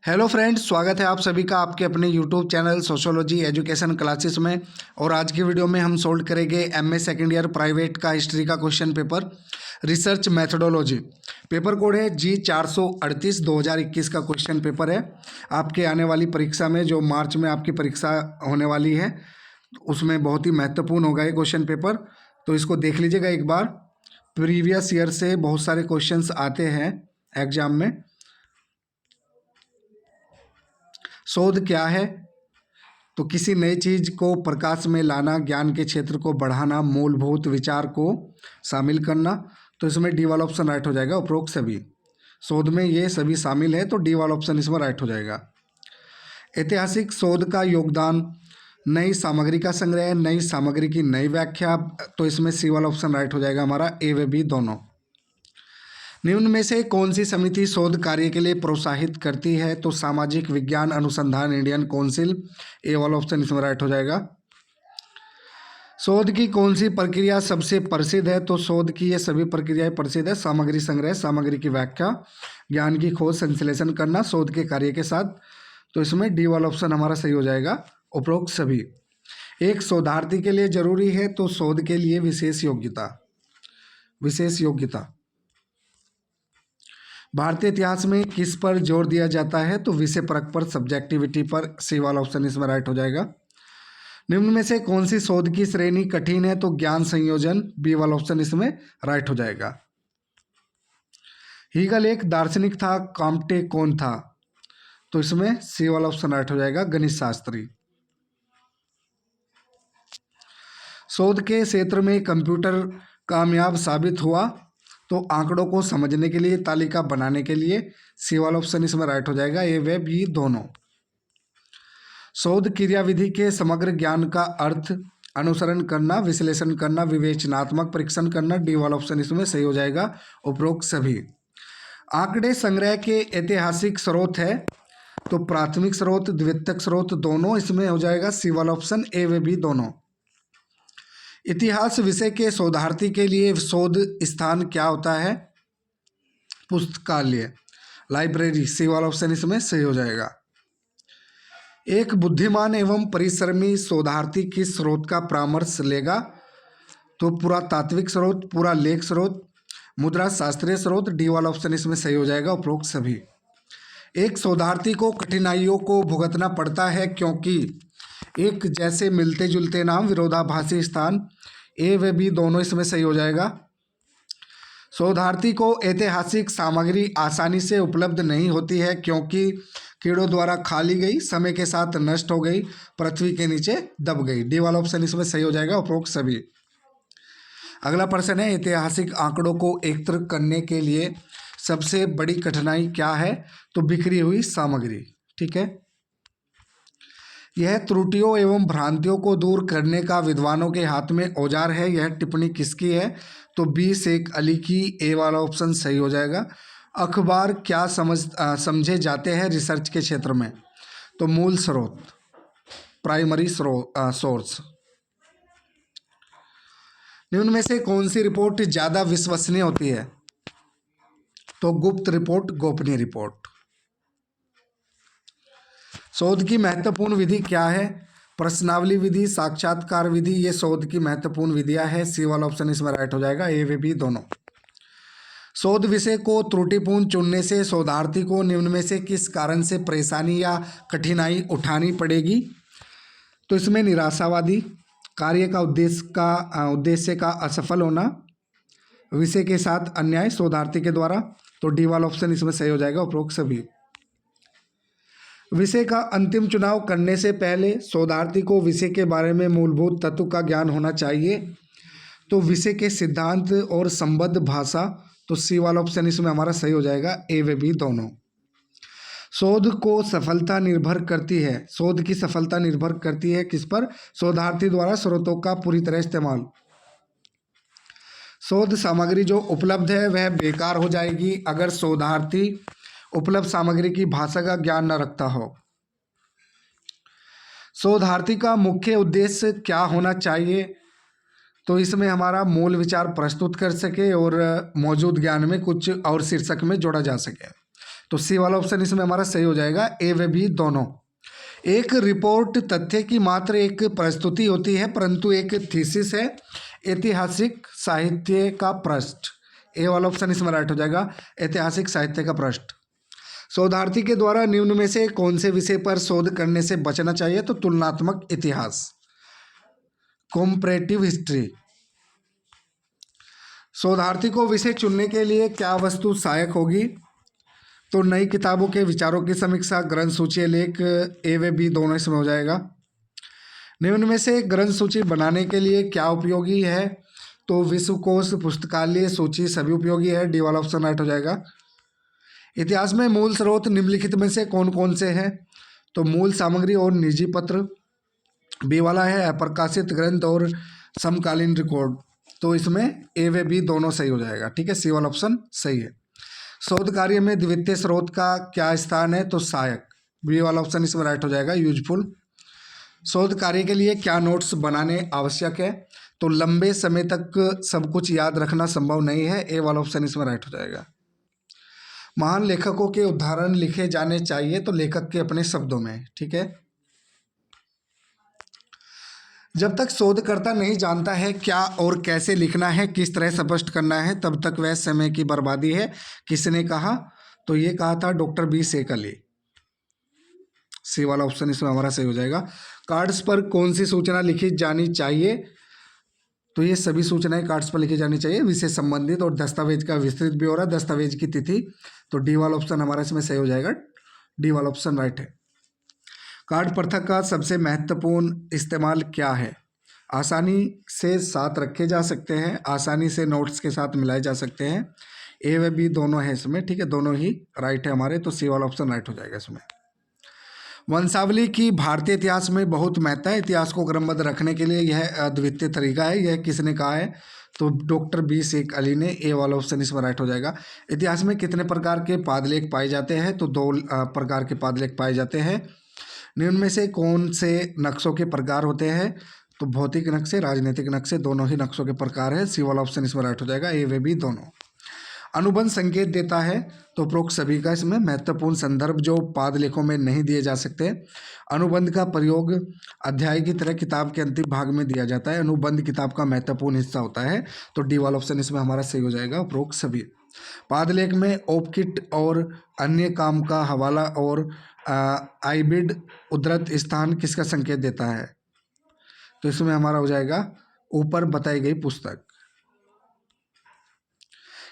Hello friends, स्वागत है आप सभी का आपके अपने YouTube channel sociology education classes में। और आज की वीडियो में हम सोल्व करेंगे एमए सेकेंड ईयर प्राइवेट का हिस्ट्री का question paper, research methodology. Paper code है G438 2021 का क्वेश्चन पेपर है। आपके आने वाली परीक्षा में, जो मार्च में आपकी परीक्षा होने वाली है, उसमें बहुत ही महत्वपूर्ण होगा ये क्वेश्चन पेपर। तो इसको देख लीजिएगा एक बार। प्रीवियस ईयर से बहुत सारे क्वेश्चंस आते हैं एग्जाम में। शोध क्या है? तो किसी नई चीज को प्रकाश में लाना, ज्ञान के क्षेत्र को बढ़ाना, मूलभूत विचार को शामिल करना। तो इसमें डी वाला ऑप्शन राइट हो जाएगा। उपरोक्त सभी शोध में ये सभी शामिल है, तो डी वाला ऑप्शन इसमें राइट हो जाएगा। ऐतिहासिक शोध का योगदान, नई सामग्री का संग्रह, नई सामग्री की नई व्याख्या। तो इसमें सी वाला ऑप्शन राइट हो जाएगा हमारा, ए व बी दोनों। निम्न में से कौन सी समिति शोध कार्य के लिए प्रोत्साहित करती है? तो सामाजिक विज्ञान अनुसंधान इंडियन काउंसिल, ए वाला ऑप्शन इसमें राइट हो जाएगा। शोध की कौन सी प्रक्रिया सबसे प्रसिद्ध है? तो शोध की ये सभी प्रक्रियाएं प्रसिद्ध है। सामग्री संग्रह, सामग्री की व्याख्या, ज्ञान की खोज, संश्लेषण करना शोध के कार्य के साथ। तो इसमें डी वाला ऑप्शन हमारा सही हो जाएगा, उपरोक्त सभी। एक शोधार्थी के लिए जरूरी है, तो शोध के लिए विशेष योग्यता। विशेष योग्यता भारतीय इतिहास में किस पर जोर दिया जाता है? तो विषय परक पर, सब्जेक्टिविटी पर। सी वाला ऑप्शन इसमें राइट हो जाएगा। निम्न में से कौन सी शोध की श्रेणी कठिन है? तो ज्ञान संयोजन, बी वाला ऑप्शन इसमें राइट हो जाएगा। हीगल एक दार्शनिक था, कॉम्टे कौन था? तो इसमें सी वाला ऑप्शन राइट हो जाएगा, गणित शास्त्री। शोध के क्षेत्र में कंप्यूटर कामयाब साबित हुआ, तो आंकड़ों को समझने के लिए, तालिका बनाने के लिए। सी वाला ऑप्शन इसमें राइट हो जाएगा, ए व बी दोनों। शोध क्रियाविधि के समग्र ज्ञान का अर्थ अनुसरण करना, विश्लेषण करना, विवेचनात्मक परीक्षण करना। डी वाला ऑप्शन इसमें सही हो जाएगा, उपरोक्त सभी। आंकड़े संग्रह के ऐतिहासिक स्रोत है, तो प्राथमिक स्रोत, द्वितीयक स्रोत दोनों इसमें हो जाएगा, सी वाला ऑप्शन, ए व बी दोनों। इतिहास विषय के शोधार्थी के लिए शोध स्थान क्या होता है? पुस्तकालय, लाइब्रेरी। सी वाला ऑप्शन इसमें सही हो जाएगा। एक बुद्धिमान एवं परिश्रमी शोधार्थी किस स्रोत का परामर्श लेगा? तो पुरातात्विक स्रोत, पूरा लेख स्रोत, मुद्रा शास्त्रीय स्रोत। डी वाला ऑप्शन इसमें सही हो जाएगा, उपरोक्त सभी। एक शोधार्थी को कठिनाइयों को भुगतना पड़ता है क्योंकि एक जैसे मिलते जुलते नाम, विरोधाभासी स्थान। ए व बी दोनों इसमें सही हो जाएगा। शोधार्थी को ऐतिहासिक सामग्री आसानी से उपलब्ध नहीं होती है क्योंकि कीड़ों द्वारा खा ली गई, समय के साथ नष्ट हो गई, पृथ्वी के नीचे दब गई। डी वाला ऑप्शन इसमें सही हो जाएगा, उपरोक्त सभी। अगला प्रश्न है, ऐतिहासिक आंकड़ों को एकत्र करने के लिए सबसे बड़ी कठिनाई क्या है? तो बिखरी हुई सामग्री। ठीक है। यह त्रुटियों एवं भ्रांतियों को दूर करने का विद्वानों के हाथ में औजार है। यह टिप्पणी किसकी है? तो बी शेख अली की। ए वाला ऑप्शन सही हो जाएगा। अखबार क्या समझे जाते हैं रिसर्च के क्षेत्र में? तो मूल स्रोत, प्राइमरी सोर्स। निम्न में से कौन सी रिपोर्ट ज्यादा विश्वसनीय होती है? तो गुप्त रिपोर्ट, गोपनीय रिपोर्ट। शोध की महत्वपूर्ण विधि क्या है? प्रश्नावली विधि, साक्षात्कार विधि। ये शोध की महत्वपूर्ण विधियां है। सी वाला ऑप्शन इसमें राइट हो जाएगा, ए व बी दोनों। शोध विषय को त्रुटिपूर्ण चुनने से शोधार्थी को निम्न में से किस कारण से परेशानी या कठिनाई उठानी पड़ेगी? तो इसमें निराशावादी, कार्य का उद्देश्य का असफल होना, विषय के साथ अन्याय शोधार्थी के द्वारा। तो डी वाला ऑप्शन इसमें सही हो जाएगा, उपरोक्त सभी। विषय का अंतिम चुनाव करने से पहले शोधार्थी को विषय के बारे में मूलभूत तत्व का ज्ञान होना चाहिए। तो विषय के सिद्धांत और संबद्ध भाषा। तो सी वाला ऑप्शन इसमें हमारा सही हो जाएगा, ए व बी दोनों। शोध को सफलता निर्भर करती है, शोध की सफलता निर्भर करती है किस पर? शोधार्थी द्वारा स्रोतों का पूरी तरह इस्तेमाल। शोध सामग्री जो उपलब्ध है वह बेकार हो जाएगी अगर शोधार्थी उपलब्ध सामग्री की भाषा का ज्ञान न रखता हो। शोधार्थी का मुख्य उद्देश्य क्या होना चाहिए? तो इसमें हमारा मूल विचार प्रस्तुत कर सके और मौजूद ज्ञान में कुछ और शीर्षक में जोड़ा जा सके। तो सी वाला ऑप्शन इसमें हमारा सही हो जाएगा, ए व बी दोनों। एक रिपोर्ट तथ्य की मात्र एक प्रस्तुति होती है, परंतु एक थीसिस है ऐतिहासिक साहित्य का पृष्ठ। ए वाला ऑप्शन इसमें राइट हो जाएगा, ऐतिहासिक साहित्य का पृष्ठ। शोधार्थी के द्वारा निम्न में से कौन से विषय पर शोध करने से बचना चाहिए? तो तुलनात्मक इतिहास, कॉम्परेटिव हिस्ट्री। शोधार्थी को विषय चुनने के लिए क्या वस्तु सहायक होगी? तो नई किताबों के विचारों की समीक्षा, ग्रंथ सूची, लेख, ए व बी दोनों इसमें हो जाएगा। निम्न में से ग्रंथ सूची बनाने के लिए क्या उपयोगी है? तो विश्वकोश, पुस्तकालय सूची सभी उपयोगी है, डी वाला ऑप्शन राइट हो जाएगा। इतिहास में मूल स्रोत निम्नलिखित में से कौन कौन से हैं? तो मूल सामग्री और निजी पत्र। बी वाला है अप्रकाशित ग्रंथ और समकालीन रिकॉर्ड। तो इसमें ए व बी दोनों सही हो जाएगा, ठीक है, सी वाला ऑप्शन सही है। शोध कार्य में द्वितीय स्रोत का क्या स्थान है? तो सहायक, बी वाला ऑप्शन इसमें राइट हो जाएगा, यूजफुल। शोध कार्य के लिए क्या नोट्स बनाने आवश्यक है? तो लंबे समय तक सब कुछ याद रखना संभव नहीं है, ए वाला ऑप्शन इसमें राइट हो जाएगा। महान लेखकों के उदाहरण लिखे जाने चाहिए, तो लेखक के अपने शब्दों में, ठीक है। जब तक शोधकर्ता नहीं जानता है क्या और कैसे लिखना है, किस तरह स्पष्ट करना है, तब तक वह समय की बर्बादी है। किसने कहा? तो ये कहा था डॉक्टर बी सेकली, सी वाला ऑप्शन इसमें हमारा सही हो जाएगा। कार्ड्स पर कौन सी सूचना लिखी जानी चाहिए? तो ये सभी सूचनाएं कार्ड्स पर लिखी जानी चाहिए, विषय संबंधित और दस्तावेज का विस्तृत ब्यौरा, दस्तावेज की तिथि। तो डी वाला ऑप्शन हमारा इसमें सही हो जाएगा, डी वाला ऑप्शन राइट है। कार्ड प्रथा का सबसे महत्वपूर्ण इस्तेमाल क्या है? आसानी से साथ रखे जा सकते हैं, आसानी से नोट्स के साथ मिलाए जा सकते हैं, ए व बी दोनों है इसमें, ठीक है, दोनों ही राइट है हमारे, तो सी वाला ऑप्शन राइट हो जाएगा इसमें। वंशावली की भारतीय इतिहास में बहुत महत्व है, इतिहास को क्रमबद्ध रखने के लिए यह अद्वितीय तरीका है। यह किसने कहा है? तो डॉक्टर बी शेख अली ने, ए वाला ऑप्शन इसमें राइट हो जाएगा। इतिहास में कितने प्रकार के पादलेख पाए जाते हैं? तो 2 प्रकार के पादलेख पाए जाते हैं। निम्न में से कौन से नक्शों के प्रकार होते हैं? तो भौतिक नक्शे, राजनीतिक नक्शे, दोनों ही नक्शों के प्रकार है, सी वाला ऑप्शन इसमें राइट हो जाएगा, ए व बी दोनों। अनुबंध संकेत देता है, तो उपरोक्त सभी का इसमें महत्वपूर्ण संदर्भ जो पादलेखों में नहीं दिए जा सकते। अनुबंध का प्रयोग अध्याय की तरह किताब के अंतिम भाग में दिया जाता है, अनुबंध किताब का महत्वपूर्ण हिस्सा होता है, तो डी वाला ऑप्शन इसमें हमारा सही हो जाएगा, उपरोक्त सभी। पादलेख में औपकिट और अन्य काम का हवाला और आइबिड उद्धृत स्थान किसका संकेत देता है? तो इसमें हमारा हो जाएगा ऊपर बताई गई पुस्तक।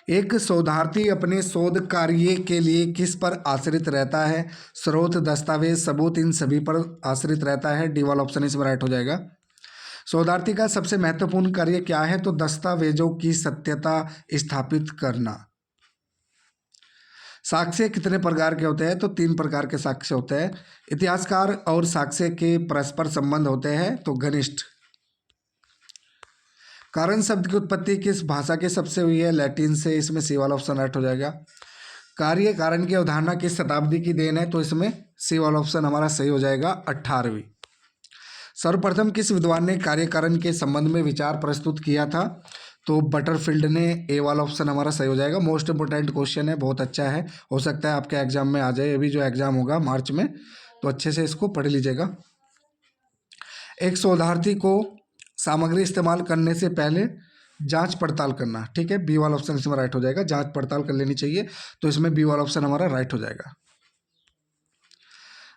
एक शोधार्थी अपने शोध कार्य के लिए किस पर आश्रित रहता है? स्रोत, दस्तावेज, सबूत, इन सभी पर आश्रित रहता है, डी वाला ऑप्शन इसमें राइट हो जाएगा। शोधार्थी का सबसे महत्वपूर्ण कार्य क्या है? तो दस्तावेजों की सत्यता स्थापित करना। साक्ष्य कितने प्रकार के होते हैं? तो 3 प्रकार के साक्ष्य होते हैं। इतिहासकार और साक्ष्य के परस्पर संबंध होते हैं, तो घनिष्ठ। कारण शब्द की उत्पत्ति किस भाषा के शब्द से हुई है? लैटिन से, इसमें सी वाला ऑप्शन राइट हो जाएगा। कार्य कारण की अवधारणा किस शताब्दी की देन है? तो इसमें सी वाला ऑप्शन हमारा सही हो जाएगा, 18वीं। सर्वप्रथम किस विद्वान ने कार्य कारण के संबंध में विचार प्रस्तुत किया था? तो बटरफील्ड ने, ए वाला ऑप्शन हमारा सही हो जाएगा। मोस्ट इंपोर्टेंट क्वेश्चन है, बहुत अच्छा है, हो सकता है आपके एग्जाम में आ जाए। अभी जो एग्जाम होगा मार्च में, तो अच्छे से इसको पढ़ लीजिएगा। एक शोधार्थी को सामग्री इस्तेमाल करने से पहले जांच पड़ताल करना, ठीक है, बी वाला ऑप्शन इसमें राइट हो जाएगा, जांच पड़ताल कर लेनी चाहिए, तो इसमें बी वाला ऑप्शन हमारा राइट हो जाएगा।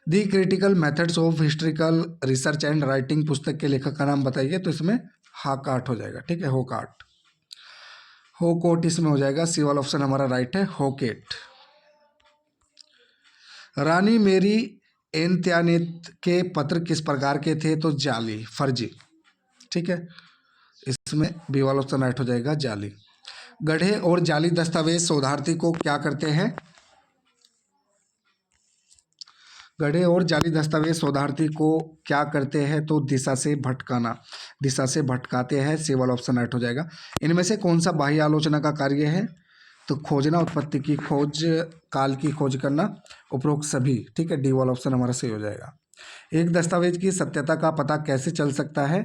दी critical methods of historical research and writing पुस्तक के लेखक का नाम बताइए, तो इसमें हाकार्ट हो जाएगा, ठीक है, होकार्ट। होकोट इसमें हो जाएगा, सी वाला ऑप्शन हमारा राइट है, होकेट। रानी मेरी एंत्यानेत के पत्र किस प्रकार के थे? तो जाली, फर्जी, ठीक है, इसमें बी वाला ऑप्शन राइट हो जाएगा, जाली। गढ़े और जाली दस्तावेज शोधार्थी को क्या करते हैं? गढ़े और जाली दस्तावेज शोधार्थी को क्या करते हैं? तो दिशा से भटकाना, दिशा से भटकाते हैं, सी वाला ऑप्शन राइट हो जाएगा। इनमें से कौन सा बाह्य आलोचना का कार्य है? तो खोजना, उत्पत्ति की खोज, काल की खोज करना, उपरोक्त सभी, ठीक है, डी वाला ऑप्शन हमारा सही हो जाएगा। एक दस्तावेज की सत्यता का पता कैसे चल सकता है?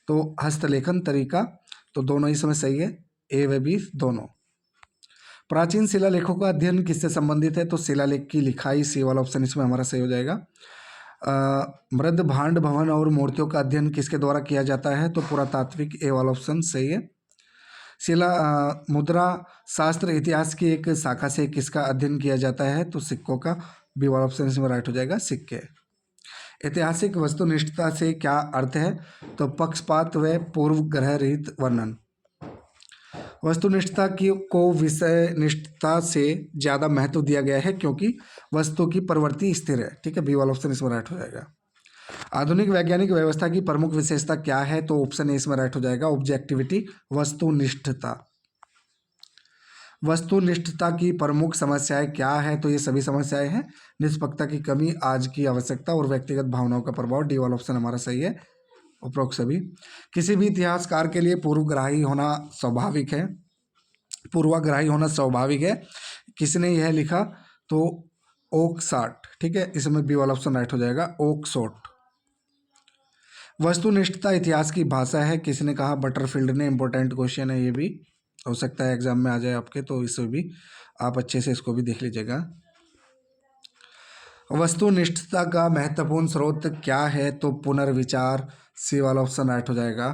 तो हस्तलेखन तरीका, तो दोनों ही समय सही है, ए व बी दोनों। प्राचीन शिलालेखों का अध्ययन किससे संबंधित है? तो शिलालेख की लिखाई, सी वाला ऑप्शन इसमें हमारा सही हो जाएगा। मृद भांड भवन और मूर्तियों का अध्ययन किसके द्वारा किया जाता है? तो पुरातात्विक, ए वाला ऑप्शन सही है। मुद्रा शास्त्र इतिहास की एक शाखा से किसका अध्ययन किया जाता है? तो सिक्कों का, बी वाला ऑप्शन इसमें राइट हो जाएगा, सिक्के। ऐतिहासिक वस्तुनिष्ठता से क्या अर्थ है? तो पक्षपात व पूर्व ग्रह रहित वर्णन। वस्तुनिष्ठता की को विषय निष्ठता से ज़्यादा महत्व दिया गया है क्योंकि वस्तु की प्रवृत्ति स्थिर है। ठीक है, बी वाला ऑप्शन इसमें राइट हो जाएगा। आधुनिक वैज्ञानिक व्यवस्था की प्रमुख विशेषता क्या है? तो ऑप्शन ए इसमें राइट हो जाएगा, ऑब्जेक्टिविटी, वस्तुनिष्ठता। वस्तुनिष्ठता की प्रमुख समस्याएं क्या है? तो ये सभी समस्याएं हैं। निष्पक्षता की कमी, आज की आवश्यकता और व्यक्तिगत भावनाओं का प्रभाव, डी वाला ऑप्शन हमारा सही है, उपरोक्त सभी। किसी भी इतिहासकार के लिए पूर्वग्राही होना स्वाभाविक है। पूर्वाग्राही होना स्वाभाविक है। किसने यह लिखा? तो ओकसाट। ठीक है, इसमें बी वाला ऑप्शन राइट हो जाएगा, ओकसोट। वस्तुनिष्ठता इतिहास की भाषा है, किसने कहा? बटरफील्ड ने। इंपॉर्टेंट क्वेश्चन है, ये भी हो सकता है एग्जाम में आ जाए आपके, तो इसे भी आप अच्छे से इसको भी देख लीजिएगा। वस्तुनिष्ठता का महत्वपूर्ण स्रोत क्या है? तो पुनर्विचार, सी वाला ऑप्शन राइट हो जाएगा।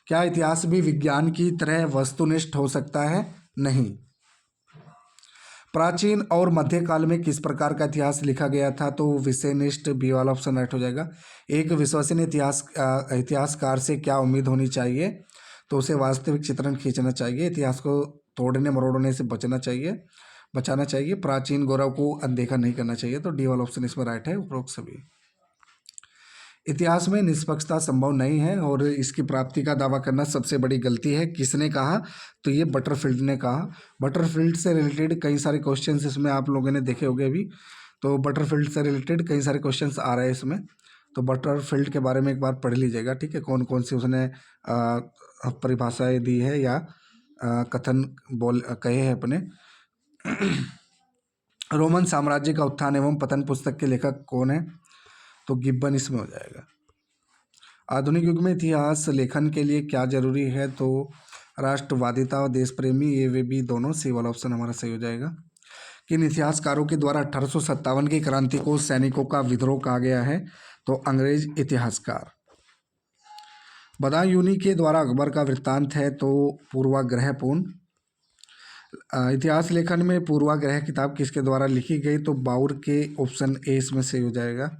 क्या इतिहास भी विज्ञान की तरह वस्तुनिष्ठ हो सकता है? नहीं। प्राचीन और मध्यकाल में किस प्रकार का इतिहास लिखा गया था? तो विषयनिष्ठ, बी वाला ऑप्शन राइट हो जाएगा। एक विश्वसनीय इतिहासकार से क्या उम्मीद होनी चाहिए? तो उसे वास्तविक चित्रण खींचना चाहिए, इतिहास को तोड़ने मरोड़ने से बचाना चाहिए, प्राचीन गौरव को अनदेखा नहीं करना चाहिए। तो डी वाला ऑप्शन इसमें राइट है, उपरोक्त सभी। इतिहास में निष्पक्षता संभव नहीं है और इसकी प्राप्ति का दावा करना सबसे बड़ी गलती है, किसने कहा? तो ये बटरफील्ड ने कहा। बटरफील्ड से रिलेटेड कई सारे क्वेश्चंस इसमें आप लोगों ने देखे होंगे अभी, तो बटरफील्ड से रिलेटेड कई सारे क्वेश्चंस आ रहे हैं इसमें, तो बटरफील्ड के बारे में एक बार पढ़ लीजिएगा। ठीक है, कौन कौन सी उसने परिभाषाएँ दी है या कथन कहे हैं अपने। रोमन साम्राज्य का उत्थान एवं पतन पुस्तक के लेखक कौन है? तो गिब्बन इसमें हो जाएगा। आधुनिक युग में इतिहास लेखन के लिए क्या जरूरी है? तो राष्ट्रवादिता और देश प्रेमी, ये वे भी दोनों, सी वाला ऑप्शन हमारा सही हो जाएगा। किन इतिहासकारों के द्वारा 1857 की क्रांति को सैनिकों का विद्रोह कहा गया है? तो अंग्रेज इतिहासकार। बदायूनी के द्वारा अकबर का वृत्तांत है, तो पूर्वाग्रहपूर्ण। इतिहास लेखन में पूर्वाग्रह किताब किसके द्वारा लिखी गई? तो बाउर के, ऑप्शन ए इसमें सही हो जाएगा।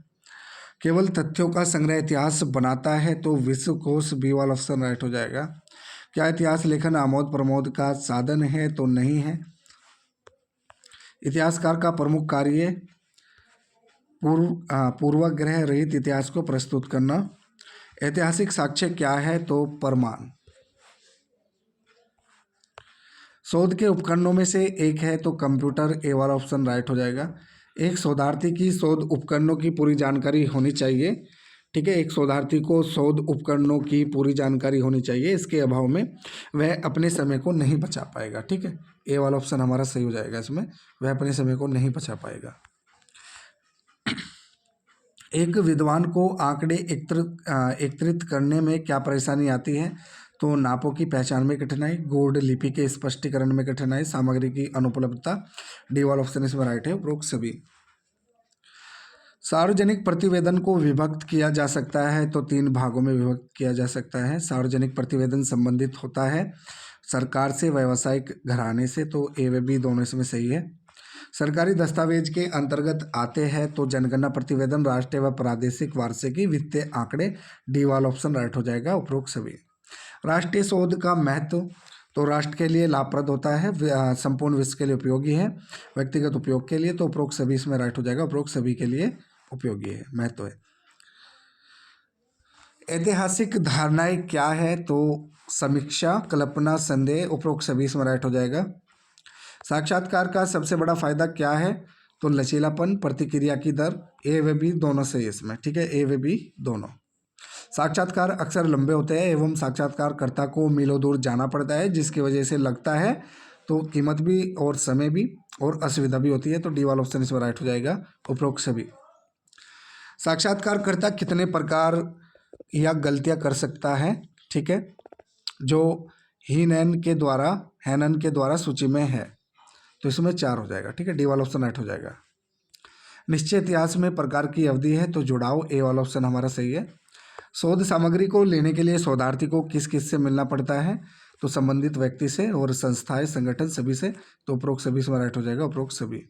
केवल तथ्यों का संग्रह इतिहास बनाता है, तो विश्वकोश, बी वाला ऑप्शन राइट हो जाएगा। क्या इतिहास लेखन आमोद प्रमोद का साधन है? तो नहीं है। इतिहासकार का प्रमुख कार्य पूर्वाग्रह रहित इतिहास को प्रस्तुत करना। ऐतिहासिक साक्ष्य क्या है? तो प्रमाण। शोध के उपकरणों में से एक है, तो कंप्यूटर, ए वाला ऑप्शन राइट हो जाएगा। एक शोधार्थी की शोध उपकरणों की पूरी जानकारी होनी चाहिए। ठीक है, एक शोधार्थी को शोध उपकरणों की पूरी जानकारी होनी चाहिए, इसके अभाव में वह अपने समय को नहीं बचा पाएगा। ठीक है, ए वाला ऑप्शन हमारा सही हो जाएगा इसमें, वह अपने समय को नहीं बचा पाएगा। एक विद्वान को आंकड़े एकत्रित करने में क्या परेशानी आती है? तो नापों की पहचान में कठिनाई, गूढ़ लिपि के स्पष्टीकरण में कठिनाई, सामग्री की अनुपलब्धता, डी वाला ऑप्शन इसमें राइट है, उपरोक्त सभी। सार्वजनिक प्रतिवेदन को विभक्त किया जा सकता है, तो 3 भागों में विभक्त किया जा सकता है। सार्वजनिक प्रतिवेदन संबंधित होता है सरकार से, व्यावसायिक घराने से, तो ए व बी दोनों इसमें सही है। सरकारी दस्तावेज के अंतर्गत आते हैं, तो जनगणना प्रतिवेदन, राष्ट्रीय व प्रादेशिक वार्षिकी, वित्तीय आंकड़े, डी वाला ऑप्शन राइट हो जाएगा, उपरोक्त सभी। राष्ट्रीय शोध का महत्व, तो राष्ट्र के लिए लाभप्रद होता है, संपूर्ण विश्व के लिए उपयोगी है, व्यक्तिगत उपयोग के लिए, तो उपरोक्त सभी इसमें राइट हो जाएगा, उपरोक्त सभी के लिए उपयोगी है, महत्व है। ऐतिहासिक धारणाएं क्या है? तो समीक्षा, कल्पना, संदेह, उपरोक्त सभी इसमें राइट हो जाएगा। साक्षात्कार का सबसे बड़ा फायदा क्या है? तो लचीलापन, प्रतिक्रिया की दर, ए व बी दोनों सही इसमें। ठीक है, ए व बी दोनों। साक्षात्कार अक्सर लंबे होते हैं एवं साक्षात्कारकर्ता को मीलों दूर जाना पड़ता है, जिसकी वजह से लगता है तो कीमत भी और समय भी और असुविधा भी होती है, तो डी वाला ऑप्शन इसमें राइट हो जाएगा, उपरोक्त सभी। साक्षात्कारकर्ता कितने प्रकार या गलतियां कर सकता है? ठीक है, जो हैनन के द्वारा सूची में है। तो इसमें 4 हो जाएगा। ठीक है, डी वाला ऑप्शन राइट हो जाएगा। निश्चय इतिहास में प्रकार की अवधि है, तो जुड़ाव ए वाला ऑप्शन हमारा सही है। शोध सामग्री को लेने के लिए शोधार्थी को किस किस से मिलना पड़ता है, तो संबंधित व्यक्ति से और संस्थाएं संगठन सभी से, तो उपरोक्त सभी इसमें राइट हो जाएगा, उपरोक्त सभी।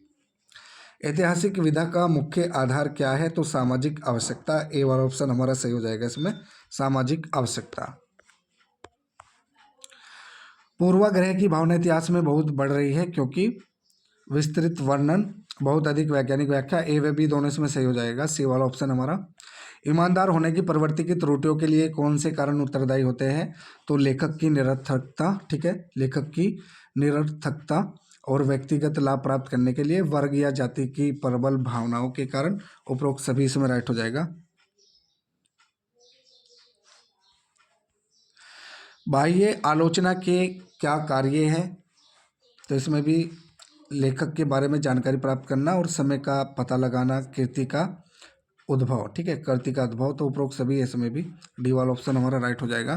ऐतिहासिक विधा का मुख्य आधार क्या है, तो सामाजिक आवश्यकता, ए वाला ऑप्शन हमारा सही हो जाएगा इसमें, सामाजिक आवश्यकता। पूर्वाग्रह की भावना इतिहास में बहुत बढ़ रही है क्योंकि विस्तृत वर्णन, बहुत अधिक वैज्ञानिक व्याख्या, ए व बी दोनों इसमें सही हो जाएगा, सी वाला ऑप्शन हमारा। ईमानदार होने की प्रवृत्ति की त्रुटियों के लिए कौन से कारण उत्तरदायी होते हैं, तो लेखक की निरर्थकता, ठीक है, लेखक की निरर्थकता और व्यक्तिगत लाभ प्राप्त करने के लिए वर्ग या जाति की प्रबल भावनाओं के कारण, उपरोक्त सभी इसमें राइट हो जाएगा। बाह्य आलोचना के क्या कार्य हैं, तो इसमें भी लेखक के बारे में जानकारी प्राप्त करना और समय का पता लगाना, कीर्ति का उद्भव, ठीक है, कीर्ति का उद्भव, तो उपरोक्त सभी इसमें भी डी वाला ऑप्शन हमारा राइट हो जाएगा।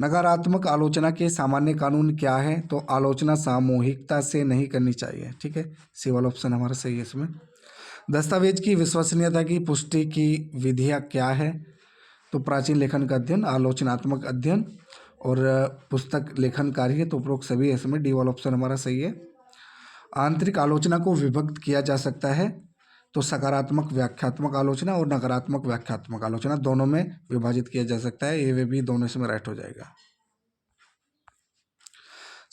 नकारात्मक आलोचना के सामान्य कानून क्या है, तो आलोचना सामूहिकता से नहीं करनी चाहिए, ठीक है, सी वाला ऑप्शन हमारा सही है इसमें। दस्तावेज की विश्वसनीयता की पुष्टि की विधियाँ क्या है, तो प्राचीन लेखन का अध्ययन, आलोचनात्मक अध्ययन और पुस्तक लेखन कार्य, तो उपरोक्त सभी इसमें डी वाला ऑप्शन हमारा सही है। आंतरिक आलोचना को विभक्त किया जा सकता है, तो सकारात्मक व्याख्यात्मक आलोचना और नकारात्मक व्याख्यात्मक आलोचना दोनों में विभाजित किया जा सकता है, ए व बी दोनों इसमें राइट हो जाएगा।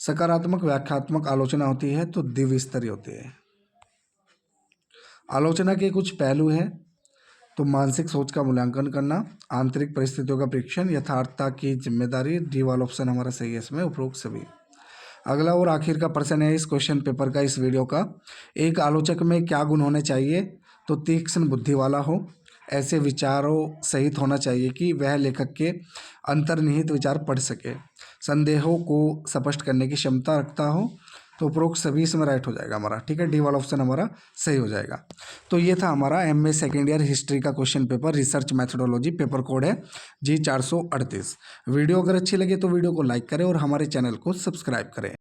सकारात्मक व्याख्यात्मक आलोचना होती है तो द्विस्तरीय होती है। आलोचना के कुछ पहलू हैं, तो मानसिक सोच का मूल्यांकन करना, आंतरिक परिस्थितियों का परीक्षण, यथार्थता की जिम्मेदारी, डी वाला ऑप्शन हमारा सही है इसमें, उपरोक्त सभी। अगला और आखिर का प्रश्न है इस क्वेश्चन पेपर का, इस वीडियो का, एक आलोचक में क्या गुण होने चाहिए, तो तीक्ष्ण बुद्धि वाला हो, ऐसे विचारों सहित होना चाहिए कि वह लेखक के अंतर्निहित विचार पढ़ सके, संदेहों को स्पष्ट करने की क्षमता रखता हो, तो उपरोक्त सभी इसमें राइट हो जाएगा हमारा, ठीक है, डी वाला ऑप्शन हमारा सही हो जाएगा। तो ये था हमारा एमए सेकेंड ईयर हिस्ट्री का question paper, research methodology, paper code है G438। वीडियो अगर अच्छी लगे तो वीडियो को लाइक करें और हमारे चैनल को सब्सक्राइब करें।